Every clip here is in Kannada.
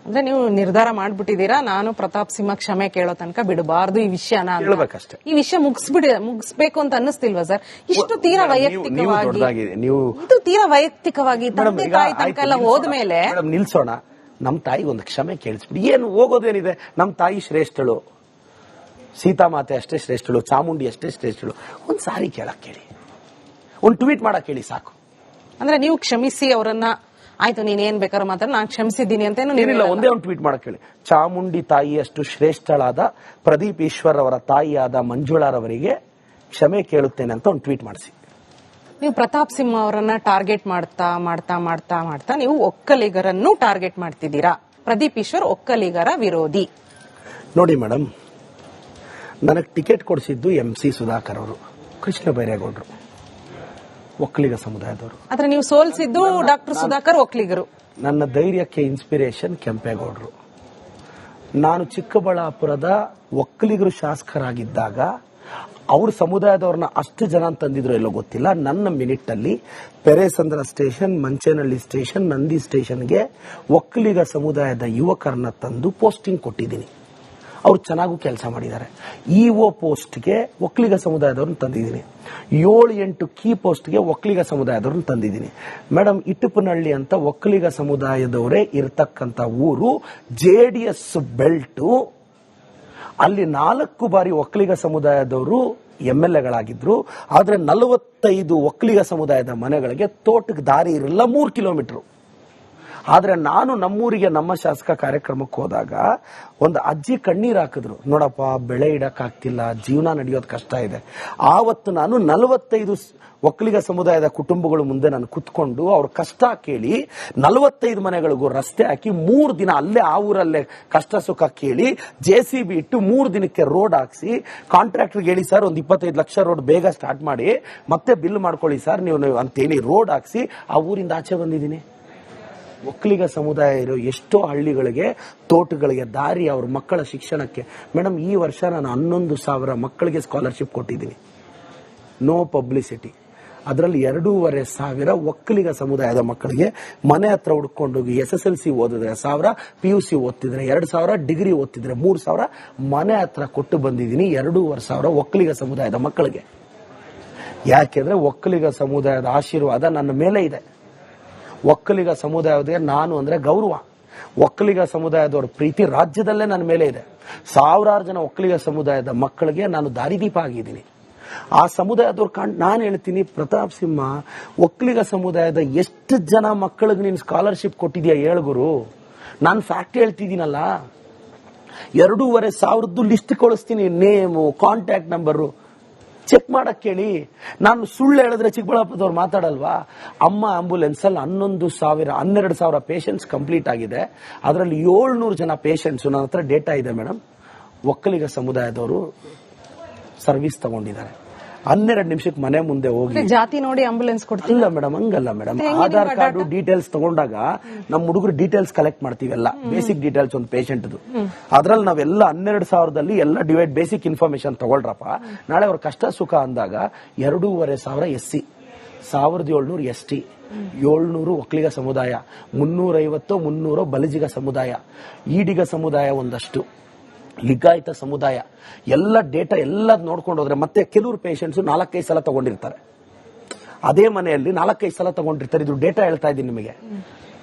ಅಂದ್ರೆ ನೀವು ನಿರ್ಧಾರ ಮಾಡ್ಬಿಟ್ಟಿದೀರಾ, ನಾನು ಪ್ರತಾಪ್ ಸಿಂಹ ಕ್ಷಮೆ ಕೇಳೋ ತನಕ ಬಿಡಬಾರ್ದು ಈ ವಿಷಯನ ಅಂತ. ಹೇಳ್ಬೇಕಷ್ಟೇ. ಈ ವಿಷಯ ಮುಗಿಸ್ಬೇಕು ಅಂತ ಅನ್ನಿಸ್ತಿಲ್ವಾ ಸರ್? ಇಷ್ಟು ತೀರಾ ವೈಯಕ್ತಿಕವಾಗಿ, ಇದು ತೀರಾ ವೈಯಕ್ತಿಕವಾಗಿ ತಂದೆ ತಾಯಿ ತನಕ ಎಲ್ಲ ಹೋದ್ಮೇಲೆ ನಿಲ್ಸೋಣ. ನಮ್ ತಾಯಿ ಒಂದು ಕ್ಷಮೆ ಕೇಳಿಸ್ಬಿಡಿ. ಏನು ಹೋಗೋದೇನಿದೆ? ನಮ್ ತಾಯಿ ಶ್ರೇಷ್ಠಳು, ಸೀತಾಮಾತೆ ಅಷ್ಟೇ ಶ್ರೇಷ್ಠಳು, ಚಾಮುಂಡಿ ಅಷ್ಟೇ ಶ್ರೇಷ್ಠಳು. ಒಂದ್ ಸಾರಿ ಕೇಳಕ್ ಕೇಳಿ, ಒಂದ್ ಟ್ವೀಟ್ ಮಾಡಕ್ ಕೇಳಿ ಸಾಕು. ಅಂದ್ರೆ ನೀವು ಕ್ಷಮಿಸಿ ಅವರನ್ನ, ಆಯ್ತು ನೀನ್ ಏನ್ ಬೇಕಾದ್ರೂ ಮಾತ್ರ ನಾನು ಕ್ಷಮಿಸಿದ್ದೀನಿ ಅಂತ ಏನಿಲ್ಲ, ಒಂದೇ ಒಂದು ಟ್ವೀಟ್ ಮಾಡಕ್ ಹೇಳಿ. ಚಾಮುಂಡಿ ತಾಯಿಯಷ್ಟು ಶ್ರೇಷ್ಠಳಾದ ಪ್ರದೀಪ್ ಈಶ್ವರ್ ಅವರ ತಾಯಿಯಾದ ಮಂಜುಳಾರವರಿಗೆ ಕ್ಷಮೆ ಕೇಳುತ್ತೇನೆ ಅಂತ ಒಂದು ಟ್ವೀಟ್ ಮಾಡಿಸಿ. ನೀವು ಪ್ರತಾಪ್ ಸಿಂಹ ಅವರನ್ನ ಟಾರ್ಗೆಟ್ ಮಾಡ್ತಾ ಮಾಡ್ತಾ ಮಾಡ್ತಾ ಮಾಡ್ತಾ ನೀವು ಒಕ್ಕಲಿಗರನ್ನು ಟಾರ್ಗೆಟ್ ಮಾಡ್ತಿದ್ದೀರಾ. ಪ್ರದೀಪ್ ಈಶ್ವರ್ ಒಕ್ಕಲಿಗರ ವಿರೋಧಿ. ನೋಡಿ ಮೇಡಮ್, ನನಗೆ ಟಿಕೆಟ್ ಕೊಡಿಸಿದ್ದು MC ಸುಧಾಕರ್ ಅವರು, ಕೃಷ್ಣ ಬೈರೇಗೌಡರು, ಒಕ್ಕಲಿಗ ಸಮುದಾಯದವರು. ಆದ್ರೆ ನೀವು ಸೋಲಿಸಿದ್ದು ಡಾಕ್ಟರ್ ಸುಧಾಕರ್, ಒಕ್ಕಲಿಗರು. ನನ್ನ ಧೈರ್ಯಕ್ಕೆ ಇನ್ಸ್ಪಿರೇಷನ್ ಕೆಂಪೇಗೌಡರು. ನಾನು ಚಿಕ್ಕಬಳ್ಳಾಪುರದ ಒಕ್ಕಲಿಗರು ಶಾಸಕರಾಗಿದ್ದಾಗ ಅವ್ರ ಸಮುದಾಯದವ್ರನ್ನ ಅಷ್ಟು ಜನ ತಂದಿದ್ರು ಎಲ್ಲೋ ಗೊತ್ತಿಲ್ಲ. ನನ್ನ ಮಿನಿಟ್ ಅಲ್ಲಿ ಪೆರೇಸಂದ್ರ ಸ್ಟೇಷನ್, ಮಂಚೇನಹಳ್ಳಿ ಸ್ಟೇಷನ್, ನಂದಿ ಸ್ಟೇಷನ್ಗೆ ಒಕ್ಕಲಿಗ ಸಮುದಾಯದ ಯುವಕರನ್ನ ತಂದು ಪೋಸ್ಟಿಂಗ್ ಕೊಟ್ಟಿದ್ದೀನಿ. ಅವ್ರು ಚೆನ್ನಾಗೂ ಕೆಲಸ ಮಾಡಿದ್ದಾರೆ. EO ಪೋಸ್ಟ್ಗೆ ಒಕ್ಕಲಿಗ ಸಮುದಾಯದವ್ರನ್ನ ತಂದಿದ್ದೀನಿ. 7-8 ಕೀ ಪೋಸ್ಟ್ಗೆ ಒಕ್ಕಲಿಗ ಸಮುದಾಯದವ್ರನ್ನ ತಂದಿದ್ದೀನಿ. ಮೇಡಮ್, ಇಟ್ಟಪ್ಪನಹಳ್ಳಿ ಅಂತ ಒಕ್ಕಲಿಗ ಸಮುದಾಯದವರೇ ಇರತಕ್ಕಂತ ಊರು, JDS ಬೆಲ್ಟು. ಅಲ್ಲಿ 4 ಬಾರಿ ಒಕ್ಕಲಿಗ ಸಮುದಾಯದವರು MLAಗಳಾಗಿದ್ರು. ಆದ್ರೆ 45 ಒಕ್ಕಲಿಗ ಸಮುದಾಯದ ಮನೆಗಳಿಗೆ ತೋಟಕ್ಕೆ ದಾರಿ ಇರಲಿಲ್ಲ, 3 ಕಿಲೋಮೀಟರ್. ಆದ್ರೆ ನಾನು ನಮ್ಮೂರಿಗೆ ನಮ್ಮ ಶಾಸಕ ಕಾರ್ಯಕ್ರಮಕ್ಕೆ ಹೋದಾಗ ಒಂದು ಅಜ್ಜಿ ಕಣ್ಣೀರ್ ಹಾಕಿದ್ರು. ನೋಡಪ್ಪ, ಬೆಳೆ ಇಡಕ್ ಆಗ್ತಿಲ್ಲ, ಜೀವನ ನಡೆಯೋದು ಕಷ್ಟ ಇದೆ. ಆವತ್ತು ನಾನು 45 ಒಕ್ಕಲಿಗ ಸಮುದಾಯದ ಕುಟುಂಬಗಳು ಮುಂದೆ ನಾನು ಕುತ್ಕೊಂಡು ಅವ್ರ ಕಷ್ಟ ಕೇಳಿ 45 ಮನೆಗಳಿಗೂ ರಸ್ತೆ ಹಾಕಿ 3 ದಿನ ಅಲ್ಲೇ ಆ ಊರಲ್ಲೇ ಕಷ್ಟ ಸುಖ ಕೇಳಿ JCB ಇಟ್ಟು 3 ದಿನಕ್ಕೆ ರೋಡ್ ಹಾಕ್ಸಿ, ಕಾಂಟ್ರಾಕ್ಟರ್ಗೆ ಹೇಳಿ ಸರ್ ಒಂದು 25 ಲಕ್ಷ ರೋಡ್ ಬೇಗ ಸ್ಟಾರ್ಟ್ ಮಾಡಿ ಮತ್ತೆ ಬಿಲ್ ಮಾಡ್ಕೊಳ್ಳಿ ಸರ್ ನೀವು ಅಂತೇಳಿ ರೋಡ್ ಹಾಕ್ಸಿ ಆ ಊರಿಂದ ಆಚೆ ಬಂದಿದ್ದೀನಿ. ಒಕ್ಕಲಿಗ ಸಮುದಾಯ ಇರೋ ಎಷ್ಟೋ ಹಳ್ಳಿಗಳಿಗೆ, ತೋಟಗಳಿಗೆ ದಾರಿ, ಅವ್ರ ಮಕ್ಕಳ ಶಿಕ್ಷಣಕ್ಕೆ. ಮೇಡಮ್, ಈ ವರ್ಷ ನಾನು 11,000 ಮಕ್ಕಳಿಗೆ ಸ್ಕಾಲರ್ಶಿಪ್ ಕೊಟ್ಟಿದ್ದೀನಿ. No publicity. ಅದರಲ್ಲಿ 2,500 ಒಕ್ಕಲಿಗ ಸಮುದಾಯದ ಮಕ್ಕಳಿಗೆ ಮನೆ ಹತ್ರ ಹುಡ್ಕೊಂಡೋಗಿ SSLC ಓದಿದ್ರೆ 1000, PUC ಓದ್ತಿದ್ರೆ 2,000, ಡಿಗ್ರಿ ಓದ್ತಿದ್ರೆ 3,000 ಮನೆ ಹತ್ರ ಕೊಟ್ಟು ಬಂದಿದ್ದೀನಿ 2,500 ಒಕ್ಕಲಿಗ ಸಮುದಾಯದ ಮಕ್ಕಳಿಗೆ. ಯಾಕೆಂದ್ರೆ ಒಕ್ಕಲಿಗ ಸಮುದಾಯದ ಆಶೀರ್ವಾದ ನನ್ನ ಮೇಲೆ ಇದೆ. ಒಕ್ಕಲಿಗ ಸಮುದಾಯದ ನಾನು ಅಂದ್ರೆ ಗೌರವ. ಒಕ್ಕಲಿಗ ಸಮುದಾಯದವರ ಪ್ರೀತಿ ರಾಜ್ಯದಲ್ಲೇ ನನ್ನ ಮೇಲೆ ಇದೆ. 1000 ಜನ ಒಕ್ಕಲಿಗ ಸಮುದಾಯದ ಮಕ್ಕಳಿಗೆ ನಾನು ದಾರಿದೀಪ ಆಗಿದ್ದೀನಿ. ಆ ಸಮುದಾಯದವ್ರು ನಾನು ಹೇಳ್ತೀನಿ, ಪ್ರತಾಪ್ ಸಿಂಹ, ಒಕ್ಕಲಿಗ ಸಮುದಾಯದ ಎಷ್ಟು ಜನ ಮಕ್ಕಳಿಗೆ ನೀನು ಸ್ಕಾಲರ್ಶಿಪ್ ಕೊಟ್ಟಿದ್ಯಾ ಹೇಳ್ಗುರು. ನಾನು ಫ್ಯಾಕ್ಟ್ ಹೇಳ್ತಿದ್ದೀನಲ್ಲ, 2,500 ಲಿಸ್ಟ್ ಕಳಿಸ್ತೀನಿ, ನೇಮು, ಕಾಂಟ್ಯಾಕ್ಟ್ ನಂಬರು ಚೆಕ್ ಮಾಡಕ್ ಕೇಳಿ. ನಾನು ಸುಳ್ಳು ಹೇಳಿದ್ರೆ ಚಿಕ್ಕಬಳ್ಳಾಪುರದವ್ರು ಮಾತಾಡಲ್ವಾ? ಅಮ್ಮ ಆಂಬುಲೆನ್ಸ್ ಅಲ್ಲಿ 12,000 ಪೇಷಂಟ್ಸ್ ಕಂಪ್ಲೀಟ್ ಆಗಿದೆ. ಅದರಲ್ಲಿ 700 ಜನ ಪೇಷಂಟ್ಸ್ ನನ್ನ ಹತ್ರ ಡೇಟಾ ಇದೆ ಮೇಡಮ್, ಒಕ್ಕಲಿಗ ಸಮುದಾಯದವರು ಸರ್ವಿಸ್ ತಗೊಂಡಿದ್ದಾರೆ. 12 ನಿಮಿಷಕ್ಕೆ ಮನೆ ಮುಂದೆ ಹೋಗಿ ಜಾತಿ ನೋಡಿ ಆಂಬುಲೆನ್ಸ್ ಕೊಡ್ತಿಲ್ಲ ಮೇಡಮ್. ಹಂಗಲ್ಲ ಮೇಡಮ್, ಆಧಾರ್ ಕಾರ್ಡ್ ಡೀಟೇಲ್ಸ್ ತಗೊಂಡಾಗ ನಮ್ಮ ಹುಡುಗರು ಡೀಟೇಲ್ಸ್ ಕಲೆಕ್ಟ್ ಮಾಡ್ತೀವಲ್ಲ, ಬೇಸಿಕ್ ಡೀಟೇಲ್ಸ್ ಒಂದು ಪೇಷಂಟ್. ಅದ್ರಲ್ಲಿ ನಾವೆಲ್ಲ 12,000ದಲ್ಲಿ ಎಲ್ಲ ಡಿವೈಡ್ ಬೇಸಿಕ್ ಇನ್ಫಾರ್ಮೇಶನ್ ತಗೊಳ್ರಪ್ಪ. ನಾಳೆ ಅವ್ರ ಕಷ್ಟ ಸುಖ ಅಂದಾಗ 2,500 SC, 1,700 ST, 700 ಒಕ್ಕಲಿಗ ಸಮುದಾಯ, 350-300 ಬಲಿಜಿಗ ಸಮುದಾಯ, ಈಡಿಗ ಸಮುದಾಯ ಒಂದಷ್ಟು, ಲಿಂಗಾಯತ ಸಮುದಾಯ, ಎಲ್ಲ ಡೇಟಾ ಎಲ್ಲ ನೋಡ್ಕೊಂಡು ಹೋದ್ರೆ ಮತ್ತೆ ಕೆಲವರು ಪೇಷಂಟ್ಸ್ 4-5 ಸಲ ತಗೊಂಡಿರ್ತಾರೆ. ಅದೇ ಮನೆಯಲ್ಲಿ 4-5 ಸಲ ತಗೊಂಡಿರ್ತಾರೆ. ಇದು ಡೇಟಾ ಹೇಳ್ತಾ ಇದ್ದೀನಿ ನಿಮಗೆ.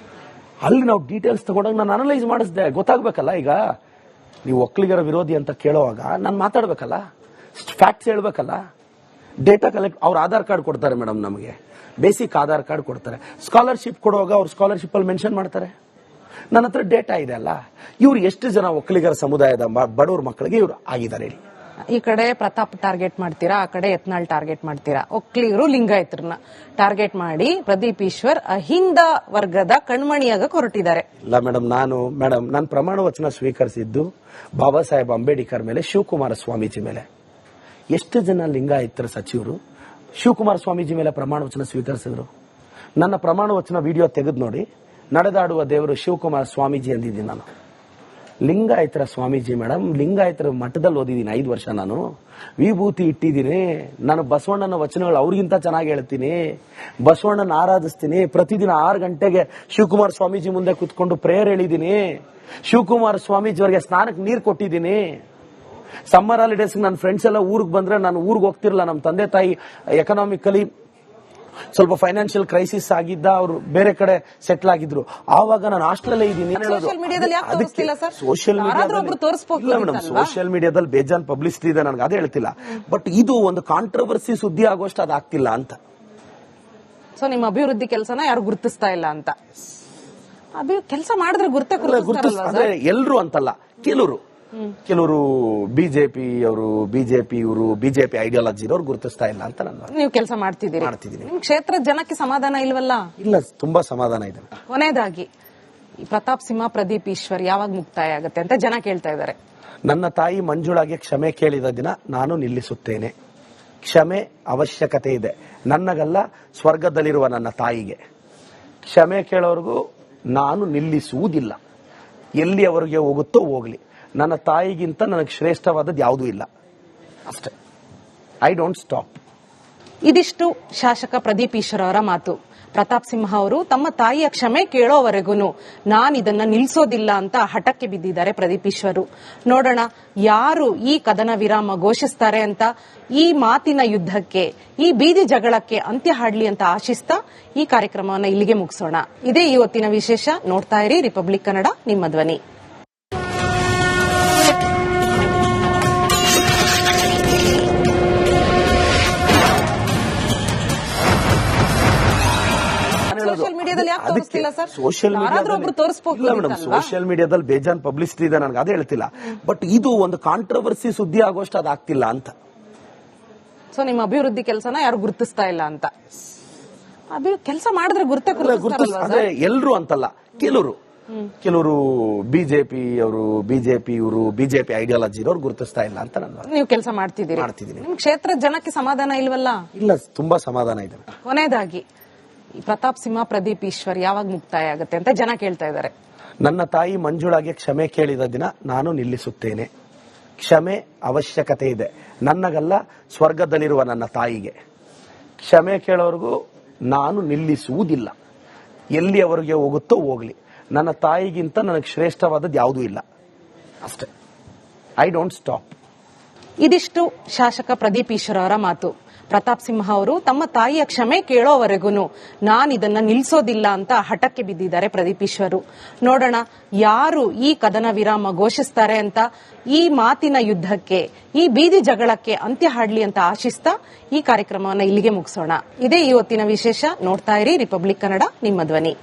ಅಲ್ಲಿ ನಾವು ಡೀಟೇಲ್ಸ್ ತಗೊಂಡಾಗ ನಾನು ಅನಲೈಸ್ ಮಾಡಿಸಿದೆ. ಗೊತ್ತಾಗ್ಬೇಕಲ್ಲ, ಈಗ ನೀವು ಒಕ್ಕಲಿಗರ ವಿರೋಧಿ ಅಂತ ಕೇಳುವಾಗ ನಾನು ಮಾತಾಡ್ಬೇಕಲ್ಲ, ಫ್ಯಾಕ್ಟ್ಸ್ ಹೇಳ್ಬೇಕಲ್ಲ. ಡೇಟಾ ಕಲೆಕ್ಟ್, ಅವ್ರ ಆಧಾರ್ ಕಾರ್ಡ್ ಕೊಡ್ತಾರೆ ಮೇಡಮ್, ನಮಗೆ ಬೇಸಿಕ್ ಆಧಾರ್ ಕಾರ್ಡ್ ಕೊಡ್ತಾರೆ. ಸ್ಕಾಲರ್ಶಿಪ್ ಕೊಡುವಾಗ ಅವ್ರ ಸ್ಕಾಲರ್ಶಿಪ್ ಅಲ್ಲಿ ಮೆನ್ಷನ್ ಮಾಡ್ತಾರೆ. ನನ್ನ ಹತ್ರ ಡೇಟಾ ಇದೆ ಅಲ್ಲ. ಇವ್ರು ಎಷ್ಟು ಜನ ಒಕ್ಕಲಿಗರ ಸಮುದಾಯದ ಬಡವ್ರ ಮಕ್ಕಳಿಗೆ ಇವ್ರು ಆಗಿದ್ದಾರೆ ಹೇಳಿ. ಈ ಕಡೆ ಪ್ರತಾಪ್ ಟಾರ್ಗೆಟ್ ಮಾಡ್ತೀರಾ, ಆ ಕಡೆ ಯತ್ನಾಳ್ ಟಾರ್ಗೆಟ್ ಮಾಡ್ತೀರಾ. ಒಕ್ಕಲಿಗರು ಲಿಂಗಾಯತರನ್ನ ಟಾರ್ಗೆಟ್ ಮಾಡಿ ಪ್ರದೀಪ್ ಈಶ್ವರ್ ಅಹಿಂದ ವರ್ಗದ ಕಣ್ಮಣಿಯಾಗಕ್ಕೆ ಹೊರಟಿದ್ದಾರೆ. ಇಲ್ಲ ಮೇಡಮ್, ನಾನು ಪ್ರಮಾಣ ವಚನ ಸ್ವೀಕರಿಸಿದ್ದು ಬಾಬಾ ಸಾಹೇಬ್ ಅಂಬೇಡ್ಕರ್ ಮೇಲೆ, ಶಿವಕುಮಾರ ಸ್ವಾಮೀಜಿ ಮೇಲೆ. ಎಷ್ಟು ಜನ ಲಿಂಗಾಯತರ ಸಚಿವರು ಶಿವಕುಮಾರ ಸ್ವಾಮೀಜಿ ಮೇಲೆ ಪ್ರಮಾಣ ವಚನ ಸ್ವೀಕರಿಸಿದ್ರು? ನನ್ನ ಪ್ರಮಾಣ ವಚನ ವಿಡಿಯೋ ತೆಗೆದು ನೋಡಿ. ನಡೆದಾಡುವ ದೇವರು ಶಿವಕುಮಾರ ಸ್ವಾಮೀಜಿ ಅಂದಿದ್ದೀನಿ ನಾನು. ಲಿಂಗಾಯತರ ಸ್ವಾಮೀಜಿ ಮೇಡಮ್, ಲಿಂಗಾಯತರ ಮಠದಲ್ಲಿ ಓದಿದ್ದೀನಿ 5 ವರ್ಷ. ನಾನು ವಿಭೂತಿ ಇಟ್ಟಿದ್ದೀನಿ. ನಾನು ಬಸವಣ್ಣನ ವಚನಗಳು ಅವ್ರಿಗಿಂತ ಚೆನ್ನಾಗಿ ಹೇಳ್ತೀನಿ. ಬಸವಣ್ಣನ ಆರಾಧಿಸ್ತೀನಿ. ಪ್ರತಿದಿನ 6 ಗಂಟೆಗೆ ಶಿವಕುಮಾರ ಸ್ವಾಮೀಜಿ ಮುಂದೆ ಕುತ್ಕೊಂಡು ಪ್ರೇಯರ್ ಹೇಳಿದ್ದೀನಿ. ಶಿವಕುಮಾರ ಸ್ವಾಮೀಜಿ ಅವರಿಗೆ ಸ್ನಾನಕ್ಕೆ ನೀರು ಕೊಟ್ಟಿದ್ದೀನಿ. ಸಮ್ಮರ್ ಹಾಲಿಡೇಸ್ ನನ್ನ ಫ್ರೆಂಡ್ಸ್ ಎಲ್ಲ ಊರಿಗೆ ಬಂದ್ರೆ ನಾನು ಊರಿಗೆ ಹೋಗ್ತಿರ್ಲಿಲ್ಲ. ನಮ್ಮ ತಂದೆ ತಾಯಿ ಎಕನಾಮಿಕಲಿ ಸ್ವಲ್ಪ ಫೈನಾನ್ಷಿಯಲ್ ಕ್ರೈಸಿಸ್ ಆಗಿದ್ದ, ಅವರು ಬೇರೆ ಕಡೆ ಸೆಟ್ಲ್ ಆಗಿದ್ರು. ಆವಾಗ ನಾನು ಹಾಸ್ಟೆಲ್ ಇದ್ದೀನಿ. ಸೋಷಿಯಲ್ ಮೀಡಿಯಾದಲ್ಲಿ ಬೇಜಾನ್ ಪಬ್ಲಿಸಿಟಿ ಇದೆ, ನನಗೆ ಅದೇ ಹೇಳ್ತಿಲ್ಲ. ಬಟ್ ಇದು ಒಂದು ಕಾಂಟ್ರವರ್ಸಿ ಸುದ್ದಿ ಆಗೋಷ್ಟು ಅದಾಗ್ತಿಲ್ಲ ಅಂತ. ಸೊ ನಿಮ್ಮ ಅಭಿವೃದ್ಧಿ ಕೆಲಸನ ಯಾರು ಗುರುತಿಸ್ತಾ ಇಲ್ಲ ಅಂತ. ಕೆಲಸ ಮಾಡಿದ್ರೆ ಗುರುತಿಸ್ತಾರೆ. ಎಲ್ರು ಅಂತಲ್ಲ, ಕೆಲವರು ಬಿಜೆಪಿ ಅವರು, ಬಿಜೆಪಿ ಐಡಿಯಾಲಜಿ ಇರೋರು ಗುರುತಿಸ್ತಾ ಇಲ್ಲ ಅಂತ ನೀವು ಕೆಲಸ ಮಾಡ್ತಿದ್ದೀರಿ. ನಿಮ್ ಕ್ಷೇತ್ರದ ಜನಕ್ಕೆ ಸಮಾಧಾನ ಇಲ್ವಲ್ಲ? ಇಲ್ಲ, ತುಂಬಾ ಸಮಾಧಾನ ಇದೆ. ಕೊನೆಯದಾಗಿ ಪ್ರತಾಪ್ ಸಿಂಹ ಪ್ರದೀಪ್ ಈಶ್ವರ್ ಯಾವಾಗ ಮುಕ್ತಾಯ ಆಗುತ್ತೆ ಅಂತ ಜನ ಕೇಳ್ತಾ ಇದ್ದಾರೆ. ನನ್ನ ತಾಯಿ ಮಂಜುಳಾಗೆ ಕ್ಷಮೆ ಕೇಳಿದ ದಿನ ನಾನು ನಿಲ್ಲಿಸುತ್ತೇನೆ. ಕ್ಷಮೆ ಅವಶ್ಯಕತೆ ಇದೆ, ನನ್ನಗಲ್ಲ, ಸ್ವರ್ಗದಲ್ಲಿರುವ ನನ್ನ ತಾಯಿಗೆ. ಕ್ಷಮೆ ಕೇಳೋರ್ಗೂ ನಾನು ನಿಲ್ಲಿಸುವುದಿಲ್ಲ. ಎಲ್ಲಿ ಅವರಿಗೆ ಹೋಗುತ್ತೋ ಹೋಗ್ಲಿ. ನನ್ನ ತಾಯಿಗಿಂತ ನನಗೆ ಶ್ರೇಷ್ಠವಾದದ್ದು ಯಾವುದೂ ಇಲ್ಲ, ಅಷ್ಟೇ. I don't stop. ಇದಿಷ್ಟು ಶಾಸಕ ಪ್ರದೀಪ್ ಈಶ್ವರ್ ಅವರ ಮಾತು. ಪ್ರತಾಪ್ ಸಿಂಹ ಅವರು ತಮ್ಮ ತಾಯಿಯ ಕ್ಷಮೆ ಕೇಳೋವರೆಗೂ ನಾನು ಇದನ್ನ ನಿಲ್ಲಿಸೋದಿಲ್ಲ ಅಂತ ಹಠಕ್ಕೆ ಬಿದ್ದಿದ್ದಾರೆ ಪ್ರದೀಪ್ ಈಶ್ವರ್. ನೋಡೋಣ ಯಾರು ಈ ಕದನ ವಿರಾಮ ಘೋಷಿಸ್ತಾರೆ ಅಂತ. ಈ ಮಾತಿನ ಯುದ್ಧಕ್ಕೆ, ಈ ಬೀದಿ ಜಗಳಕ್ಕೆ ಅಂತ್ಯ ಹಾಡ್ಲಿ ಅಂತ ಆಶಿಸ್ತಾ ಈ ಕಾರ್ಯಕ್ರಮವನ್ನು ಇಲ್ಲಿಗೆ ಮುಗಿಸೋಣ. ಇದೇ ಇವತ್ತಿನ ವಿಶೇಷ. ನೋಡ್ತಾ ಇರಿ ರಿಪಬ್ಲಿಕ್ ಕನ್ನಡ, ನಿಮ್ಮ ಧ್ವನಿ. ಸೋಷಿಯಲ್ ಮೀಡಿಯಾದಲ್ಲಿ ಬೇಜಾನ್ ಪಬ್ಲಿಸಿಟಿ ಇದೆ, ನನಗೆ ಅದೇ ಹೇಳ್ತಿಲ್ಲ. ಬಟ್ ಇದು ಒಂದು ಕಾಂಟ್ರವರ್ಸಿ ಸುದ್ದಿ ಆಗೋಷ್ಟು ಅದಾಗ್ತಿಲ್ಲ ಅಂತ. ಸೊ ನಿಮ್ಮ ಅಭಿವೃದ್ಧಿ ಕೆಲಸನ ಯಾರು ಗುರುತಿಸ್ತಾ ಇಲ್ಲ ಅಂತ. ಕೆಲಸ ಮಾಡಿದ್ರೆ ಗುರುತಿಸ್ತಾರೆ. ಎಲ್ರು ಅಂತಲ್ಲ, ಕೆಲವರು ಬಿಜೆಪಿ ಅವರು, ಬಿಜೆಪಿ ಐಡಿಯಾಲಜಿ ಇರೋರು ಗುರುತಿಸ್ತಾ ಇಲ್ಲ ಅಂತ ನೀವು ಕೆಲಸ ಮಾಡ್ತಿದ್ದೀರಿ. ನಿಮ್ ಕ್ಷೇತ್ರದ ಜನಕ್ಕೆ ಸಮಾಧಾನ ಇಲ್ವಲ್ಲ? ಇಲ್ಲ, ತುಂಬಾ ಸಮಾಧಾನ ಇದೆ. ಕೊನೆಯದಾಗಿ ಪ್ರತಾಪ್ ಸಿಂಹ ಪ್ರದೀಪ್ ಈಶ್ವರ್ ಯಾವಾಗ ಮುಕ್ತಾಯ ಆಗುತ್ತೆ ಅಂತ ಜನ ಕೇಳ್ತಾ ಇದ್ದಾರೆ. ನನ್ನ ತಾಯಿ ಮಂಜುಳಾಗೆ ಕ್ಷಮೆ ಕೇಳಿದ ದಿನ ನಾನು ನಿಲ್ಲಿಸುತ್ತೇನೆ. ಕ್ಷಮೆ ಅವಶ್ಯಕತೆ ಇದೆ, ನನ್ನಗಲ್ಲ, ಸ್ವರ್ಗದಲ್ಲಿರುವ ನನ್ನ ತಾಯಿಗೆ. ಕ್ಷಮೆ ಕೇಳೋರ್ಗೂ ನಾನು ನಿಲ್ಲಿಸುವುದಿಲ್ಲ. ಎಲ್ಲಿ ಅವರಿಗೆ ಹೋಗುತ್ತೋ ಹೋಗ್ಲಿ. ನನ್ನ ತಾಯಿಗಿಂತ ನನಗೆ ಶ್ರೇಷ್ಠವಾದದ್ದು ಯಾವುದೂ ಇಲ್ಲ, ಅಷ್ಟೇ. I don't stop. ಇದಿಷ್ಟು ಶಾಸಕ ಪ್ರದೀಪ್ ಈಶ್ವರ್ ಅವರ ಮಾತು. ಪ್ರತಾಪ್ ಸಿಂಹ ಅವರು ತಮ್ಮ ತಾಯಿಯ ಕ್ಷಮೆ ಕೇಳೋವರೆಗೂ ನಾನು ಇದನ್ನ ನಿಲ್ಲಿಸೋದಿಲ್ಲ ಅಂತ ಹಠಕ್ಕೆ ಬಿದ್ದಿದ್ದಾರೆ ಪ್ರದೀಪ್ ಈಶ್ವರ್. ನೋಡೋಣ ಯಾರು ಈ ಕದನ ವಿರಾಮ ಘೋಷಿಸ್ತಾರೆ ಅಂತ. ಈ ಮಾತಿನ ಯುದ್ಧಕ್ಕೆ, ಈ ಬೀದಿ ಜಗಳಕ್ಕೆ ಅಂತ್ಯ ಹಾಡ್ಲಿ ಅಂತ ಆಶಿಸ್ತಾ ಈ ಕಾರ್ಯಕ್ರಮವನ್ನು ಇಲ್ಲಿಗೆ ಮುಗಿಸೋಣ. ಇದೇ ಇವತ್ತಿನ ವಿಶೇಷ. ನೋಡ್ತಾ ಇರಿ ರಿಪಬ್ಲಿಕ್ ಕನ್ನಡ, ನಿಮ್ಮ ಧ್ವನಿ.